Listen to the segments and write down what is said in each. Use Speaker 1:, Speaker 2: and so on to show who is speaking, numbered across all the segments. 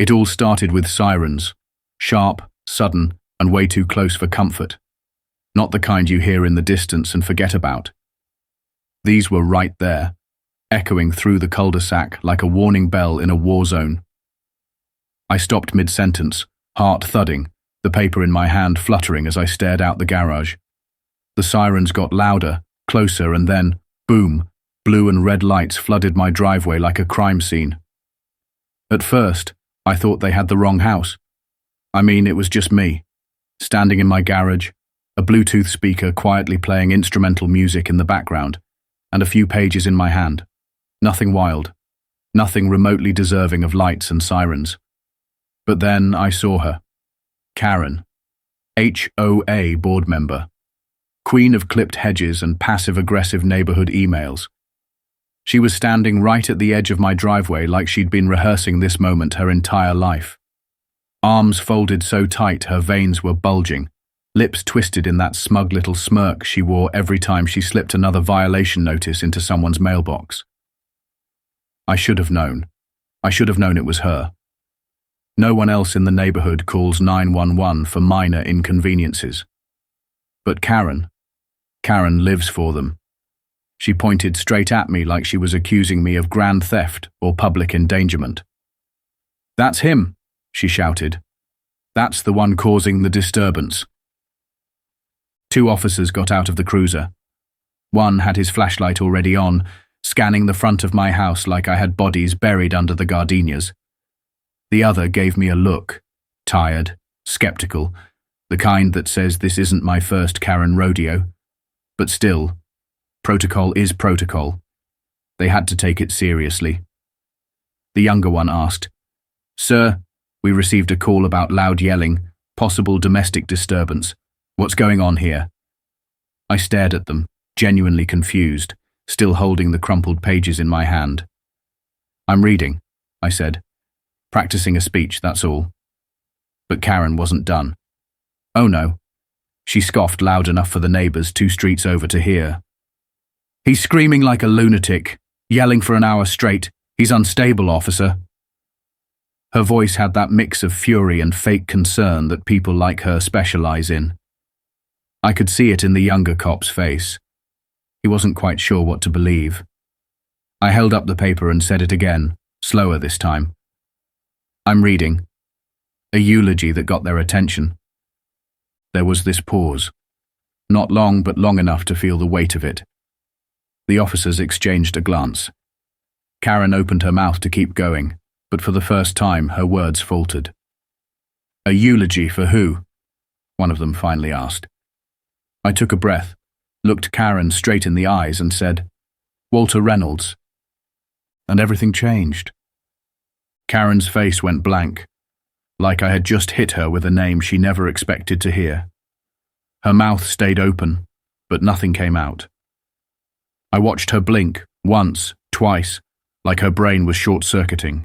Speaker 1: It all started with sirens, sharp, sudden, and way too close for comfort. Not the kind you hear in the distance and forget about. These were right there, echoing through the cul-de-sac like a warning bell in a war zone. I stopped mid-sentence, heart thudding, the paper in my hand fluttering as I stared out the garage. The sirens got louder, closer, and then, boom, blue and red lights flooded my driveway like a crime scene. At first, I thought they had the wrong house. I mean, it was just me, standing in my garage, a Bluetooth speaker quietly playing instrumental music in the background, and a few pages in my hand. Nothing wild, nothing remotely deserving of lights and sirens. But then I saw her. Karen, HOA board member, queen of clipped hedges and passive-aggressive neighborhood emails. She was standing right at the edge of my driveway like she'd been rehearsing this moment her entire life. Arms folded so tight her veins were bulging, lips twisted in that smug little smirk she wore every time she slipped another violation notice into someone's mailbox. I should have known. I should have known it was her. No one else in the neighborhood calls 911 for minor inconveniences. But Karen lives for them. She pointed straight at me like she was accusing me of grand theft or public endangerment. "That's him," she shouted. "That's the one causing the disturbance." Two officers got out of the cruiser. One had his flashlight already on, scanning the front of my house like I had bodies buried under the gardenias. The other gave me a look, tired, skeptical, the kind that says this isn't my first Karen rodeo. But still, protocol is protocol. They had to take it seriously. The younger one asked, "Sir, we received a call about loud yelling, possible domestic disturbance. What's going on here?" I stared at them, genuinely confused, still holding the crumpled pages in my hand. "I'm reading," I said. "Practicing a speech, that's all." But Karen wasn't done. "Oh no." She scoffed loud enough for the neighbors 2 streets over to hear. "He's screaming like a lunatic, yelling for an hour straight. He's unstable, officer." Her voice had that mix of fury and fake concern that people like her specialize in. I could see it in the younger cop's face. He wasn't quite sure what to believe. I held up the paper and said it again, slower this time. "I'm reading." A eulogy that got their attention. There was this pause. Not long, but long enough to feel the weight of it. The officers exchanged a glance. Karen opened her mouth to keep going, but for the first time her words faltered. "A eulogy for who?" one of them finally asked. I took a breath, looked Karen straight in the eyes and said, "Walter Reynolds." And everything changed. Karen's face went blank, like I had just hit her with a name she never expected to hear. Her mouth stayed open, but nothing came out. I watched her blink, once, twice, like her brain was short-circuiting.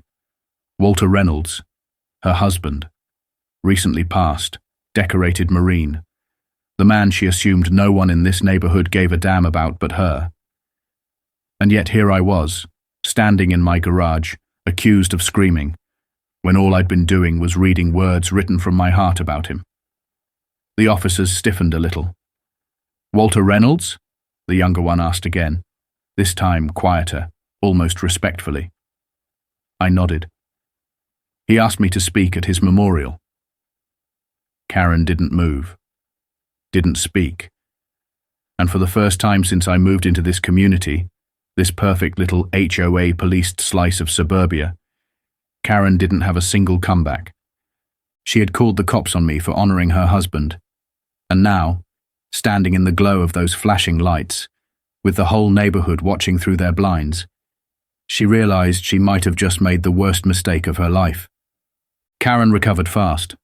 Speaker 1: Walter Reynolds, her husband, recently passed, decorated Marine, the man she assumed no one in this neighborhood gave a damn about but her. And yet here I was, standing in my garage, accused of screaming, when all I'd been doing was reading words written from my heart about him. The officers stiffened a little. "Walter Reynolds?" the younger one asked again, this time quieter, almost respectfully. I nodded. "He asked me to speak at his memorial." Karen didn't move, didn't speak. And for the first time since I moved into this community, this perfect little HOA policed slice of suburbia, Karen didn't have a single comeback. She had called the cops on me for honoring her husband, and now, standing in the glow of those flashing lights, with the whole neighborhood watching through their blinds, she realized she might have just made the worst mistake of her life. Karen recovered fast,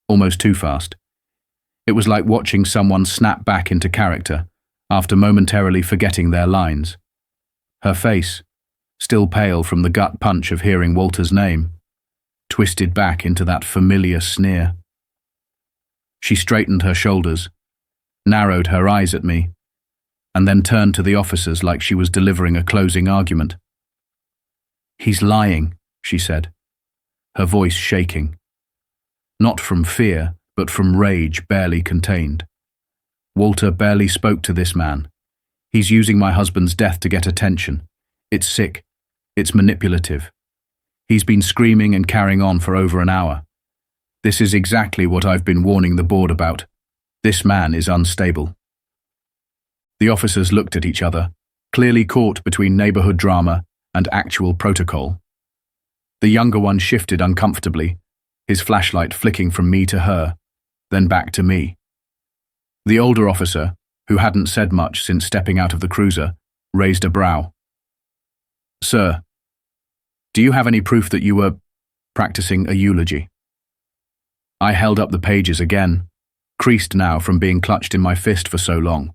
Speaker 1: almost too fast. It was like watching someone snap back into character after momentarily forgetting their lines. Her face, still pale from the gut punch of hearing Walter's name, twisted back into that familiar sneer. She straightened her shoulders, narrowed her eyes at me, and then turned to the officers like she was delivering a closing argument. "He's lying," she said. her voice shaking. Not from fear, but from rage barely contained. Walter barely spoke to this man. He's using my husband's death to get attention. It's sick. It's manipulative. He's been screaming and carrying on for over an hour. This is exactly what I've been warning the board about. This man is unstable. The officers looked at each other, clearly caught between neighborhood drama and actual protocol. The younger one shifted uncomfortably, his flashlight flicking from me to her, then back to me. The older officer, who hadn't said much since stepping out of the cruiser, raised a brow. "Sir, do you have any proof that you were practicing a eulogy?" I held up the pages again, creased now from being clutched in my fist for so long.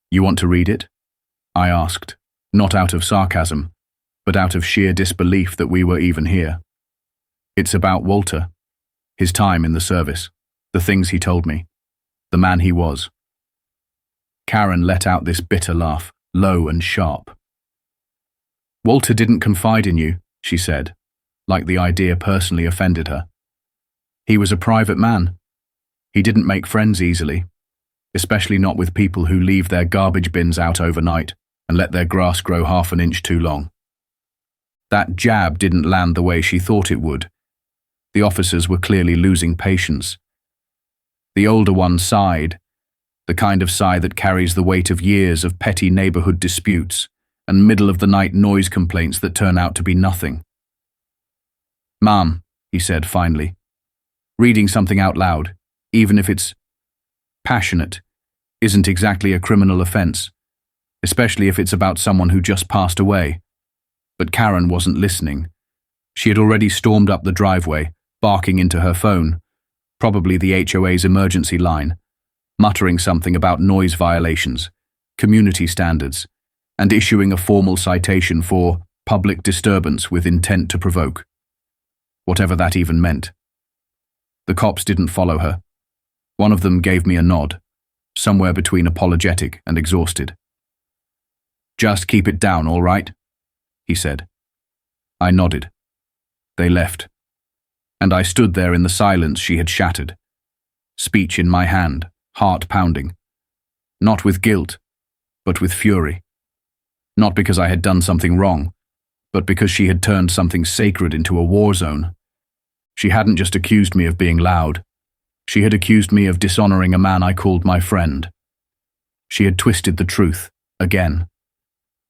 Speaker 1: "You want to read it?" I asked, not out of sarcasm, but out of sheer disbelief that we were even here. It's about Walter, his time in the service, the things he told me, the man he was. Karen let out this bitter laugh, low and sharp. "Walter didn't confide in you," she said, like the idea personally offended her. "He was a private man. He didn't make friends easily, especially not with people who leave their garbage bins out overnight and let their grass grow half an inch too long." That jab didn't land the way she thought it would. The officers were clearly losing patience. The older one sighed, the kind of sigh that carries the weight of years of petty neighborhood disputes and middle-of-the-night noise complaints that turn out to be nothing. "Ma'am," he said finally, "reading something out loud, even if it's passionate, isn't exactly a criminal offense, especially if it's about someone who just passed away." But Karen wasn't listening. She had already stormed up the driveway, barking into her phone, probably the HOA's emergency line, muttering something about noise violations, community standards, and issuing a formal citation for public disturbance with intent to provoke. Whatever that even meant. The cops didn't follow her. One of them gave me a nod, somewhere between apologetic and exhausted. "Just keep it down, all right?" he said. I nodded. They left, and I stood there in the silence she had shattered, speech in my hand, heart pounding. Not with guilt, but with fury. Not because I had done something wrong, but because she had turned something sacred into a war zone. She hadn't just accused me of being loud. She had accused me of dishonoring a man I called my friend. She had twisted the truth, again.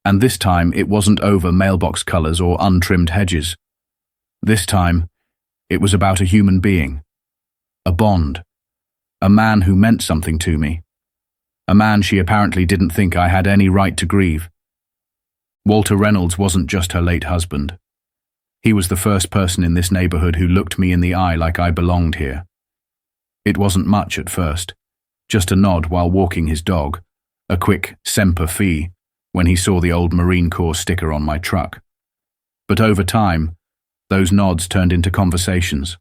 Speaker 1: And this time it wasn't over mailbox colors or untrimmed hedges. This time, it was about a human being. A bond. A man who meant something to me. A man she apparently didn't think I had any right to grieve. Walter Reynolds wasn't just her late husband. He was the first person in this neighborhood who looked me in the eye like I belonged here. It wasn't much at first, just a nod while walking his dog, a quick Semper Fi when he saw the old Marine Corps sticker on my truck. But over time, those nods turned into conversations.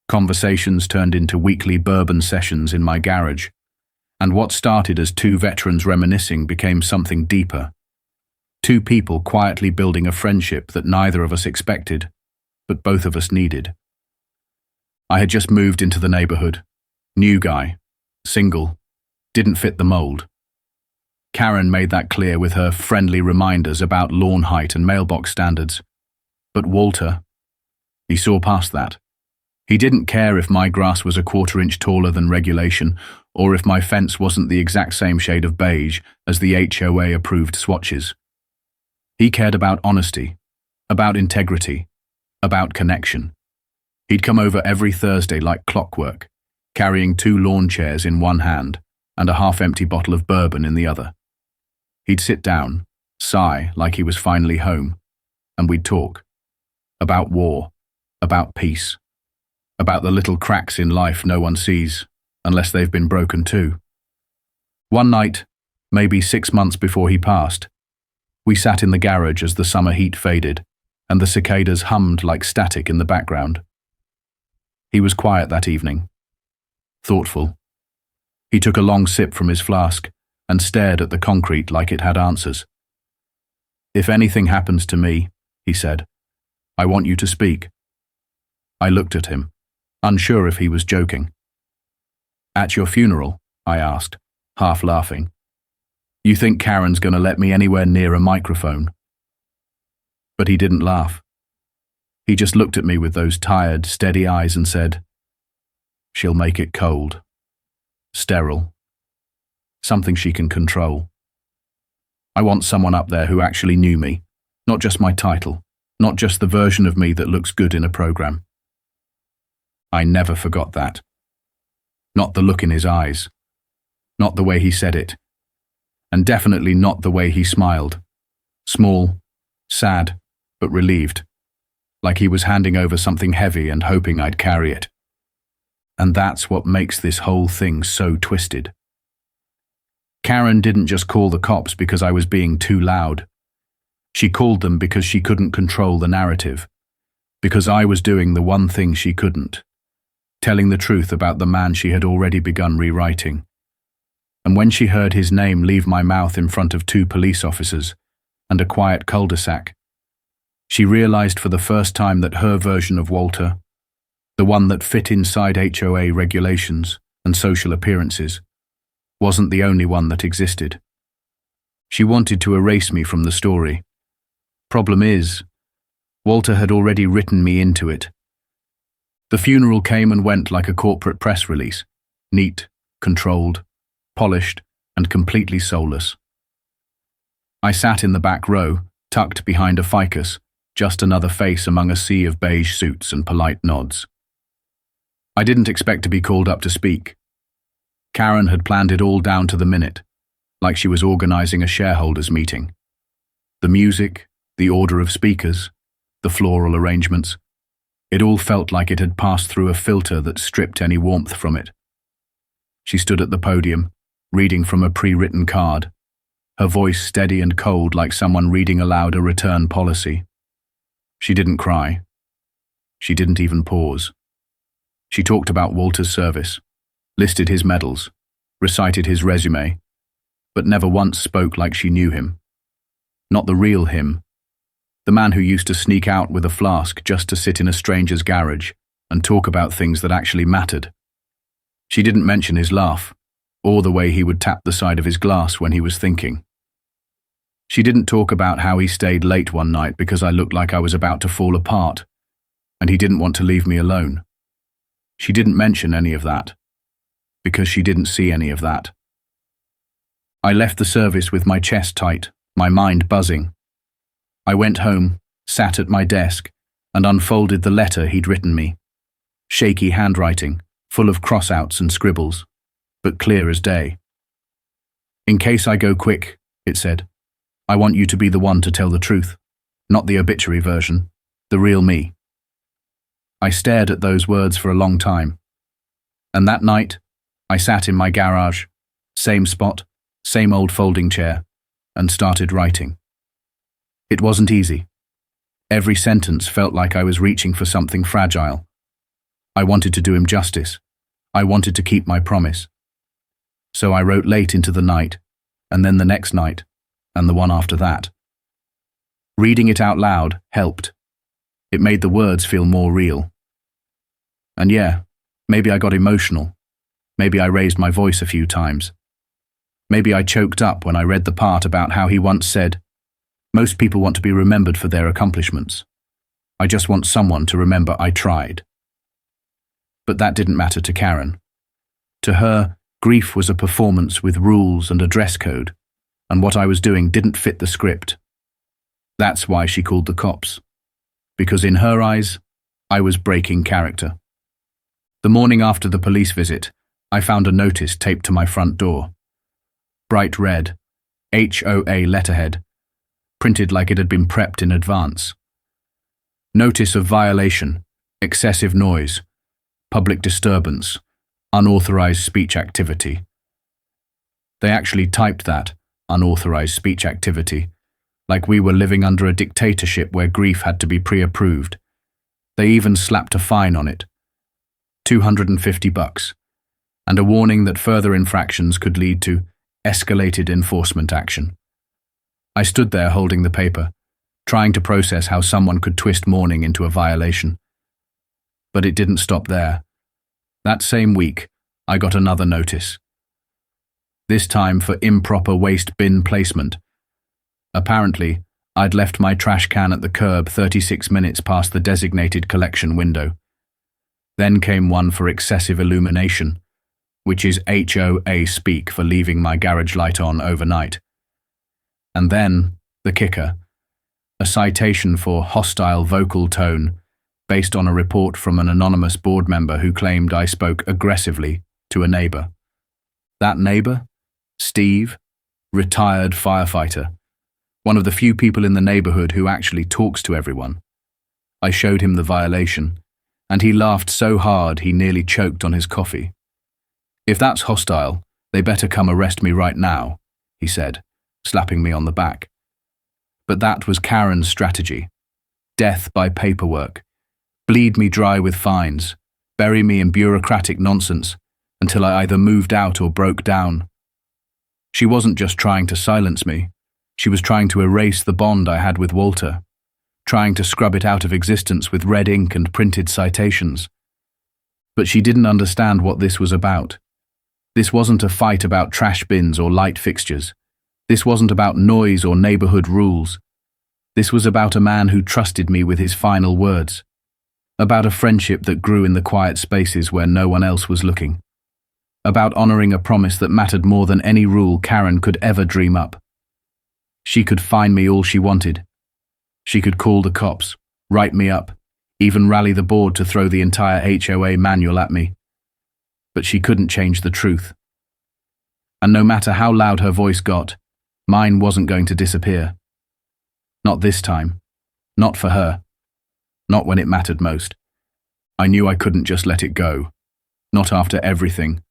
Speaker 1: Conversations turned into weekly bourbon sessions in my garage, and what started as two veterans reminiscing became something deeper. Two people quietly building a friendship that neither of us expected, but both of us needed. I had just moved into the neighborhood. New guy. Single. Didn't fit the mold. Karen made that clear with her friendly reminders about lawn height and mailbox standards. But Walter, he saw past that. He didn't care if my grass was a quarter-inch taller than regulation, or if my fence wasn't the exact same shade of beige as the HOA-approved swatches. He cared about honesty, about integrity, about connection. He'd come over every Thursday like clockwork, carrying 2 lawn chairs in one hand and a half-empty bottle of bourbon in the other. He'd sit down, sigh like he was finally home, and we'd talk. About war, about peace, about the little cracks in life no one sees, unless they've been broken too. One night, maybe 6 months before he passed, we sat in the garage as the summer heat faded, and the cicadas hummed like static in the background. He was quiet that evening, thoughtful. He took a long sip from his flask and stared at the concrete like it had answers. "If anything happens to me," he said, "I want you to speak. I looked at him, unsure if he was joking. "At your funeral?" I asked, half laughing. "You think Karen's going to let me anywhere near a microphone?" But he didn't laugh. He just looked at me with those tired, steady eyes and said, "She'll make it cold. Sterile. Something she can control. I want someone up there who actually knew me, not just my title, not just the version of me that looks good in a program." I never forgot that. Not the look in his eyes, not the way he said it, and definitely not the way he smiled. Small, sad, but relieved, like he was handing over something heavy and hoping I'd carry it. And that's what makes this whole thing so twisted. Karen didn't just call the cops because I was being too loud. She called them because she couldn't control the narrative, because I was doing the one thing she couldn't, telling the truth about the man she had already begun rewriting. And when she heard his name leave my mouth in front of 2 police officers and a quiet cul-de-sac, she realized for the first time that her version of Walter, the one that fit inside HOA regulations and social appearances, wasn't the only one that existed. She wanted to erase me from the story. Problem is, Walter had already written me into it. The funeral came and went like a corporate press release, neat, controlled, polished, and completely soulless. I sat in the back row, tucked behind a ficus, just another face among a sea of beige suits and polite nods. I didn't expect to be called up to speak. Karen had planned it all down to the minute, like she was organizing a shareholders' meeting. The music, the order of speakers, the floral arrangements, it all felt like it had passed through a filter that stripped any warmth from it. She stood at the podium, reading from a pre-written card, her voice steady and cold like someone reading aloud a return policy. She didn't cry. She didn't even pause. She talked about Walter's service, listed his medals, recited his resume, but never once spoke like she knew him. Not the real him. The man who used to sneak out with a flask just to sit in a stranger's garage and talk about things that actually mattered. She didn't mention his laugh, or the way he would tap the side of his glass when he was thinking. She didn't talk about how he stayed late one night because I looked like I was about to fall apart, and he didn't want to leave me alone. She didn't mention any of that, because she didn't see any of that. I left the service with my chest tight, my mind buzzing. I went home, sat at my desk, and unfolded the letter he'd written me. Shaky handwriting, full of crossouts and scribbles, but clear as day. "In case I go quick," it said, "I want you to be the one to tell the truth, not the obituary version, the real me." I stared at those words for a long time. And that night, I sat in my garage, same spot, same old folding chair, and started writing. It wasn't easy. Every sentence felt like I was reaching for something fragile. I wanted to do him justice. I wanted to keep my promise. So I wrote late into the night, and then the next night, and the one after that. Reading it out loud helped. It made the words feel more real. And yeah, maybe I got emotional. Maybe I raised my voice a few times. Maybe I choked up when I read the part about how he once said, "Most people want to be remembered for their accomplishments. I just want someone to remember I tried." But that didn't matter to Karen. To her, grief was a performance with rules and a dress code, and what I was doing didn't fit the script. That's why she called the cops. Because in her eyes, I was breaking character. The morning after the police visit, I found a notice taped to my front door. Bright red, HOA letterhead, printed like it had been prepped in advance. Notice of violation, excessive noise, public disturbance, unauthorized speech activity. They actually typed that, unauthorized speech activity, like we were living under a dictatorship where grief had to be pre-approved. They even slapped a fine on it, $250, and a warning that further infractions could lead to escalated enforcement action. I stood there holding the paper, trying to process how someone could twist mourning into a violation. But it didn't stop there. That same week, I got another notice. This time for improper waste bin placement. Apparently, I'd left my trash can at the curb 36 minutes past the designated collection window. Then came one for excessive illumination, which is HOA speak for leaving my garage light on overnight. And then, the kicker, a citation for hostile vocal tone based on a report from an anonymous board member who claimed I spoke aggressively to a neighbor. That neighbor? Steve, retired firefighter, one of the few people in the neighborhood who actually talks to everyone. I showed him the violation, and he laughed so hard he nearly choked on his coffee. "If that's hostile, they better come arrest me right now," he said, slapping me on the back. But that was Karen's strategy. Death by paperwork. Bleed me dry with fines, bury me in bureaucratic nonsense until I either moved out or broke down. She wasn't just trying to silence me. She was trying to erase the bond I had with Walter, trying to scrub it out of existence with red ink and printed citations. But she didn't understand what this was about. This wasn't a fight about trash bins or light fixtures. This wasn't about noise or neighborhood rules. This was about a man who trusted me with his final words. About a friendship that grew in the quiet spaces where no one else was looking. About honoring a promise that mattered more than any rule Karen could ever dream up. She could fine me all she wanted. She could call the cops, write me up, even rally the board to throw the entire HOA manual at me. But she couldn't change the truth. And no matter how loud her voice got, mine wasn't going to disappear. Not this time. Not for her. Not when it mattered most. I knew I couldn't just let it go. Not after everything.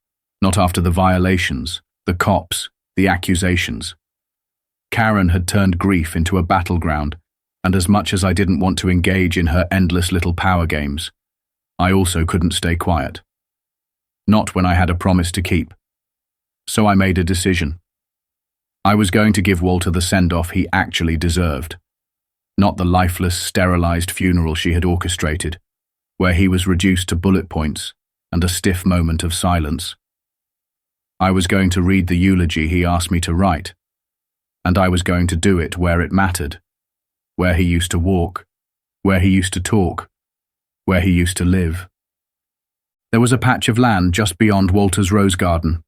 Speaker 1: Not after the violations, the cops, the accusations. Karen had turned grief into a battleground, and as much as I didn't want to engage in her endless little power games, I also couldn't stay quiet. Not when I had a promise to keep. So I made a decision. I was going to give Walter the send-off he actually deserved. Not the lifeless, sterilized funeral she had orchestrated, where he was reduced to bullet points and a stiff moment of silence. I was going to read the eulogy he asked me to write, and I was going to do it where it mattered, where he used to walk, where he used to talk, where he used to live. There was a patch of land just beyond Walter's rose garden,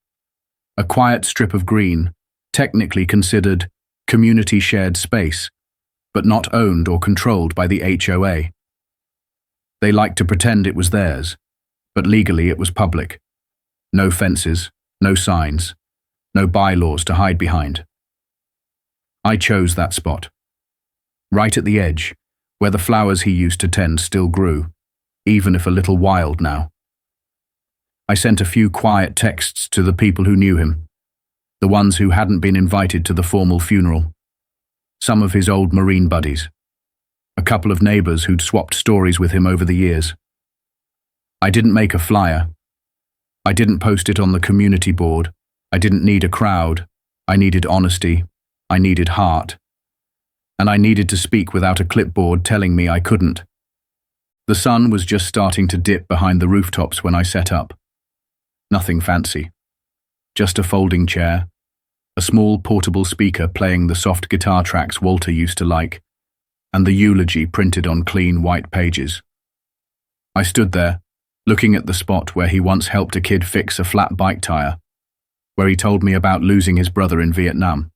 Speaker 1: a quiet strip of green, technically considered community shared space, but not owned or controlled by the HOA. They liked to pretend it was theirs, but legally it was public. No fences, no signs, no bylaws to hide behind. I chose that spot. Right at the edge, where the flowers he used to tend still grew, even if a little wild now. I sent a few quiet texts to the people who knew him, the ones who hadn't been invited to the formal funeral. Some of his old Marine buddies. A couple of neighbors who'd swapped stories with him over the years. I didn't make a flyer. I didn't post it on the community board. I didn't need a crowd. I needed honesty. I needed heart. And I needed to speak without a clipboard telling me I couldn't. The sun was just starting to dip behind the rooftops when I set up. Nothing fancy. Just a folding chair, a small portable speaker playing the soft guitar tracks Walter used to like, and the eulogy printed on clean white pages. I stood there, looking at the spot where he once helped a kid fix a flat bike tire, where he told me about losing his brother in Vietnam,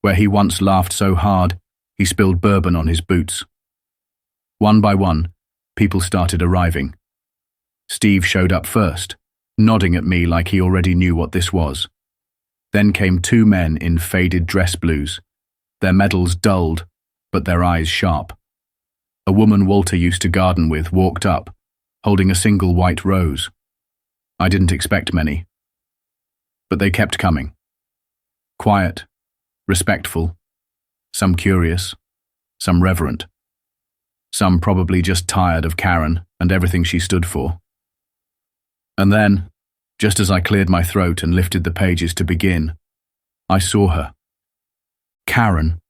Speaker 1: where he once laughed so hard he spilled bourbon on his boots. One by one, people started arriving. Steve showed up first, nodding at me like he already knew what this was. Then came two men in faded dress blues, their medals dulled, but their eyes sharp. A woman Walter used to garden with walked up, holding a single white rose. I didn't expect many. But they kept coming. Quiet, respectful, some curious, some reverent. Some probably just tired of Karen and everything she stood for. And then, just as I cleared my throat and lifted the pages to begin, I saw her. Karen,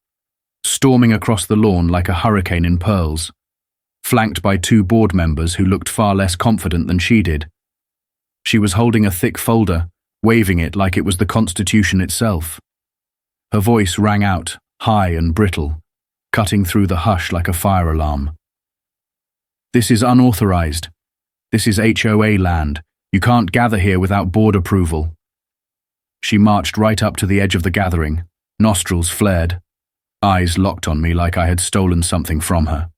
Speaker 1: storming across the lawn like a hurricane in pearls, flanked by two board members who looked far less confident than she did. She was holding a thick folder, waving it like it was the Constitution itself. Her voice rang out, high and brittle, cutting through the hush like a fire alarm. "This is unauthorized. This is HOA land. You can't gather here without board approval." She marched right up to the edge of the gathering, nostrils flared, eyes locked on me like I had stolen something from her.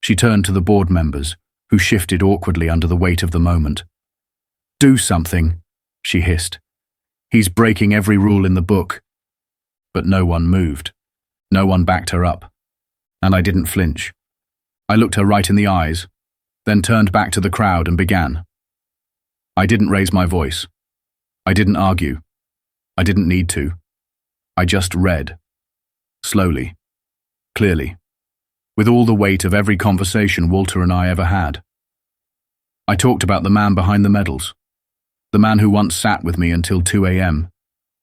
Speaker 1: She turned to the board members, who shifted awkwardly under the weight of the moment. "Do something," she hissed. "He's breaking every rule in the book." But no one moved. No one backed her up. And I didn't flinch. I looked her right in the eyes, then turned back to the crowd and began. I didn't raise my voice. I didn't argue. I didn't need to. I just read. Slowly. Clearly. With all the weight of every conversation Walter and I ever had. I talked about the man behind the medals. The man who once sat with me until 2 a.m.,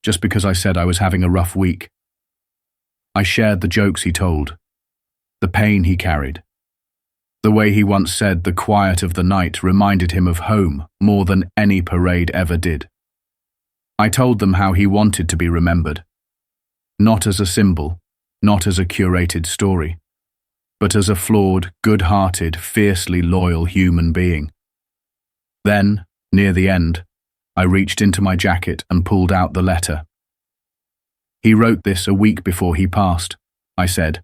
Speaker 1: just because I said I was having a rough week. I shared the jokes he told, the pain he carried. The way he once said the quiet of the night reminded him of home more than any parade ever did. I told them how he wanted to be remembered. Not as a symbol, not as a curated story, but as a flawed, good-hearted, fiercely loyal human being. Then, near the end, I reached into my jacket and pulled out the letter. "He wrote this a week before he passed," I said,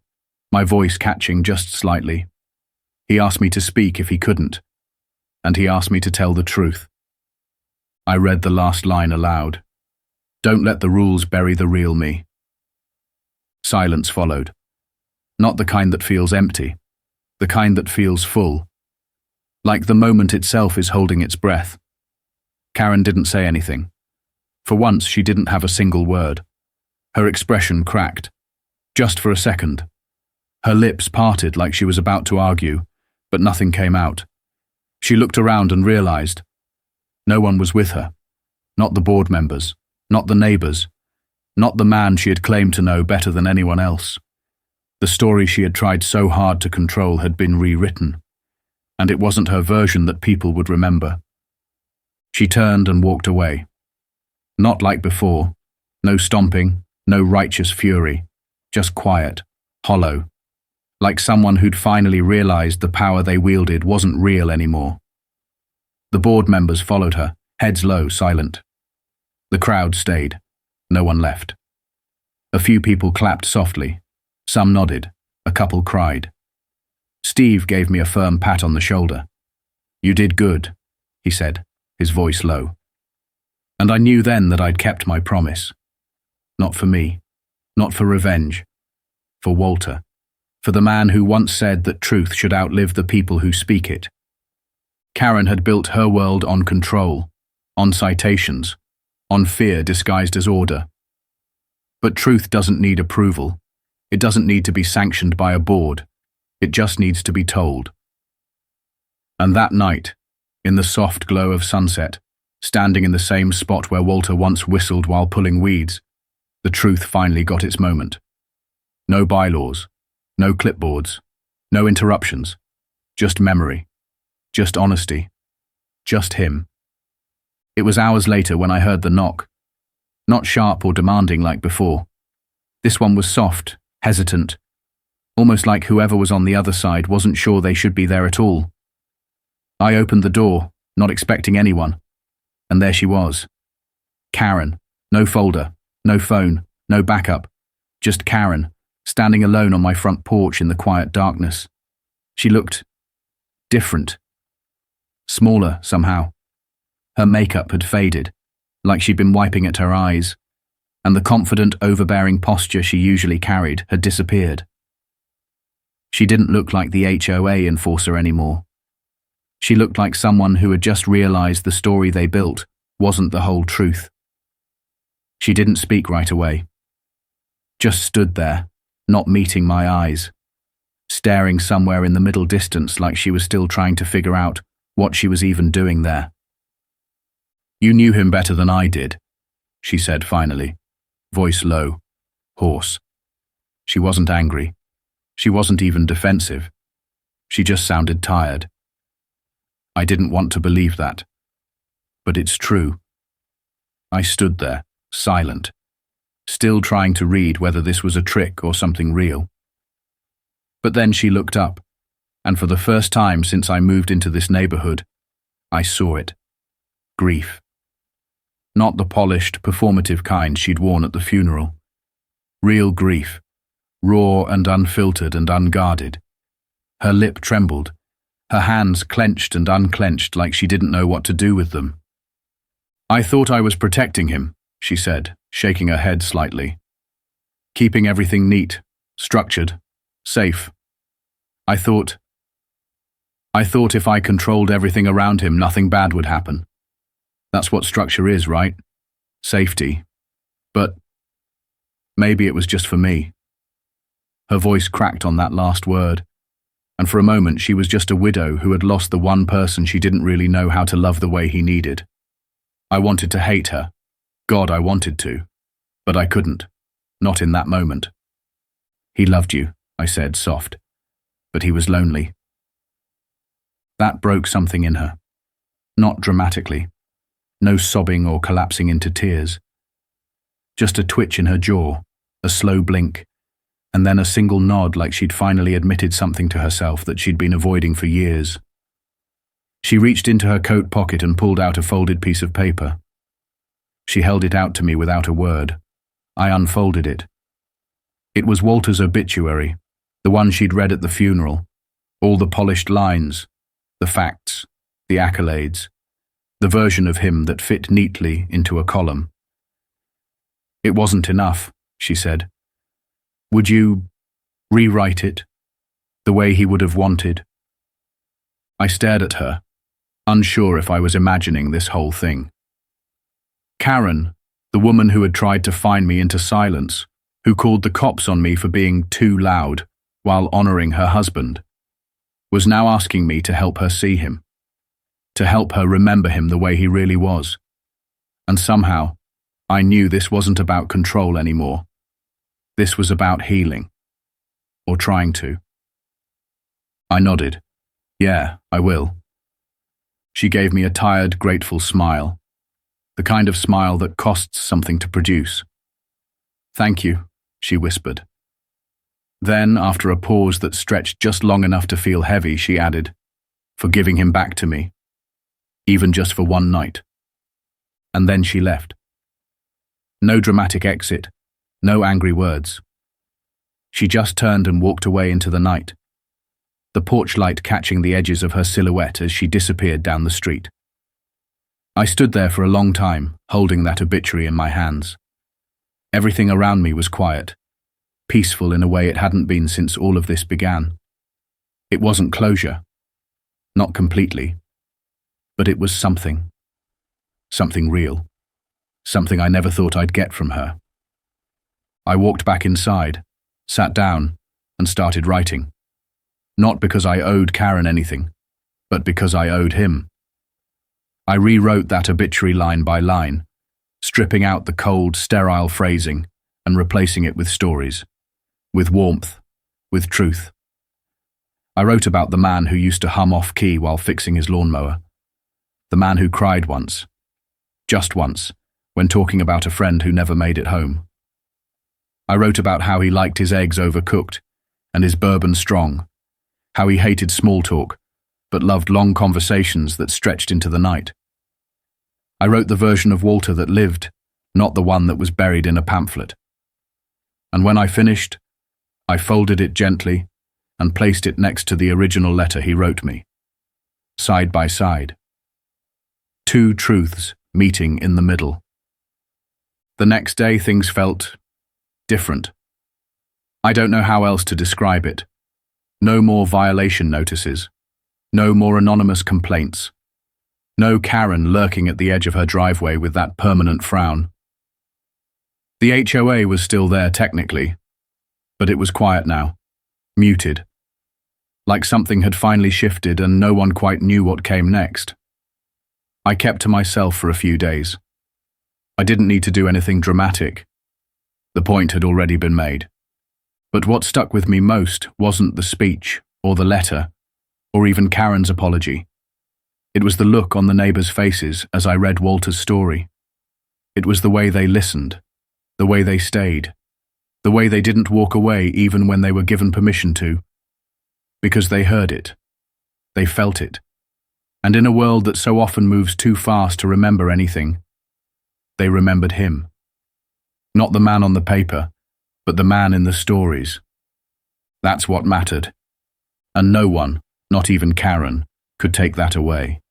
Speaker 1: my voice catching just slightly. "He asked me to speak if he couldn't, and he asked me to tell the truth." I read the last line aloud. "Don't let the rules bury the real me." Silence followed. Not the kind that feels empty, the kind that feels full. Like the moment itself is holding its breath. Karen didn't say anything. For once, she didn't have a single word. Her expression cracked. Just for a second. Her lips parted like she was about to argue, but nothing came out. She looked around and realized. No one was with her. Not the board members, not the neighbors, not the man she had claimed to know better than anyone else. The story she had tried so hard to control had been rewritten, and it wasn't her version that people would remember. She turned and walked away. Not like before. No stomping, no righteous fury, just quiet, hollow, like someone who'd finally realized the power they wielded wasn't real anymore. The board members followed her, heads low, silent. The crowd stayed. No one left. A few people clapped softly. Some nodded. A couple cried. Steve gave me a firm pat on the shoulder. "You did good," he said, his voice low. And I knew then that I'd kept my promise. Not for me. Not for revenge. For Walter. For the man who once said that truth should outlive the people who speak it. Karen had built her world on control, on citations, on fear disguised as order. But truth doesn't need approval. It doesn't need to be sanctioned by a board. It just needs to be told. And that night, in the soft glow of sunset, standing in the same spot where Walter once whistled while pulling weeds, the truth finally got its moment. No bylaws, no clipboards, no interruptions, just memory, just honesty, just him. It was hours later when I heard the knock. Not sharp or demanding like before. This one was soft, hesitant, almost like whoever was on the other side wasn't sure they should be there at all. I opened the door, not expecting anyone, and there she was. Karen, no folder, no phone, no backup, just Karen, standing alone on my front porch in the quiet darkness. She looked different, smaller somehow. Her makeup had faded, like she'd been wiping at her eyes, and the confident, overbearing posture she usually carried had disappeared. She didn't look like the HOA enforcer anymore. She looked like someone who had just realized the story they built wasn't the whole truth. She didn't speak right away. Just stood there, not meeting my eyes, staring somewhere in the middle distance like she was still trying to figure out what she was even doing there. "You knew him better than I did," she said finally, voice low, hoarse. She wasn't angry. She wasn't even defensive. She just sounded tired. I didn't want to believe that. But it's true. I stood there, silent, still trying to read whether this was a trick or something real. But then she looked up, and for the first time since I moved into this neighborhood, I saw it. Grief. Not the polished, performative kind she'd worn at the funeral. Real grief, raw and unfiltered and unguarded. Her lip trembled, her hands clenched and unclenched like she didn't know what to do with them. I thought I was protecting him, she said, shaking her head slightly. Keeping everything neat, structured, safe. I thought if I controlled everything around him, nothing bad would happen. That's what structure is, right? Safety. But maybe it was just for me. Her voice cracked on that last word, and for a moment she was just a widow who had lost the one person she didn't really know how to love the way he needed. I wanted to hate her. God, I wanted to. But I couldn't. Not in that moment. He loved you, I said, soft. But he was lonely. That broke something in her. Not dramatically. No sobbing or collapsing into tears. Just a twitch in her jaw, a slow blink, and then a single nod like she'd finally admitted something to herself that she'd been avoiding for years. She reached into her coat pocket and pulled out a folded piece of paper. She held it out to me without a word. I unfolded it. It was Walter's obituary, the one she'd read at the funeral. All the polished lines, the facts, the accolades, the version of him that fit neatly into a column. It wasn't enough, she said. Would you rewrite it the way he would have wanted? I stared at her, unsure if I was imagining this whole thing. Karen, the woman who had tried to fine me into silence, who called the cops on me for being too loud while honoring her husband, was now asking me to help her see him, to help her remember him the way he really was. And somehow, I knew this wasn't about control anymore. This was about healing, or trying to. I nodded. Yeah, I will. She gave me a tired, grateful smile, the kind of smile that costs something to produce. Thank you, she whispered. Then, after a pause that stretched just long enough to feel heavy, she added, for giving him back to me, even just for one night. And then she left. No dramatic exit, no angry words. She just turned and walked away into the night, the porch light catching the edges of her silhouette as she disappeared down the street. I stood there for a long time, holding that obituary in my hands. Everything around me was quiet, peaceful in a way it hadn't been since all of this began. It wasn't closure, not completely, but it was something. Something real. Something I never thought I'd get from her. I walked back inside, sat down, and started writing. Not because I owed Karen anything, but because I owed him. I rewrote that obituary line by line, stripping out the cold, sterile phrasing and replacing it with stories, with warmth, with truth. I wrote about the man who used to hum off-key while fixing his lawnmower, the man who cried once, just once, when talking about a friend who never made it home. I wrote about how he liked his eggs overcooked and his bourbon strong, how he hated small talk, but loved long conversations that stretched into the night. I wrote the version of Walter that lived, not the one that was buried in a pamphlet. And when I finished, I folded it gently and placed it next to the original letter he wrote me, side by side. Two truths meeting in the middle. The next day things felt different. I don't know how else to describe it. No more violation notices. No more anonymous complaints. No Karen lurking at the edge of her driveway with that permanent frown. The HOA was still there technically, but it was quiet now, muted. Like something had finally shifted and no one quite knew what came next. I kept to myself for a few days. I didn't need to do anything dramatic. The point had already been made. But what stuck with me most wasn't the speech or the letter. or even Karen's apology. It was the look on the neighbors' faces as I read Walter's story. It was the way they listened, the way they stayed, the way they didn't walk away even when they were given permission to. Because they heard it. They felt it. And in a world that so often moves too fast to remember anything, they remembered him. Not the man on the paper, but the man in the stories. That's what mattered. And no one, not even Karen, could take that away.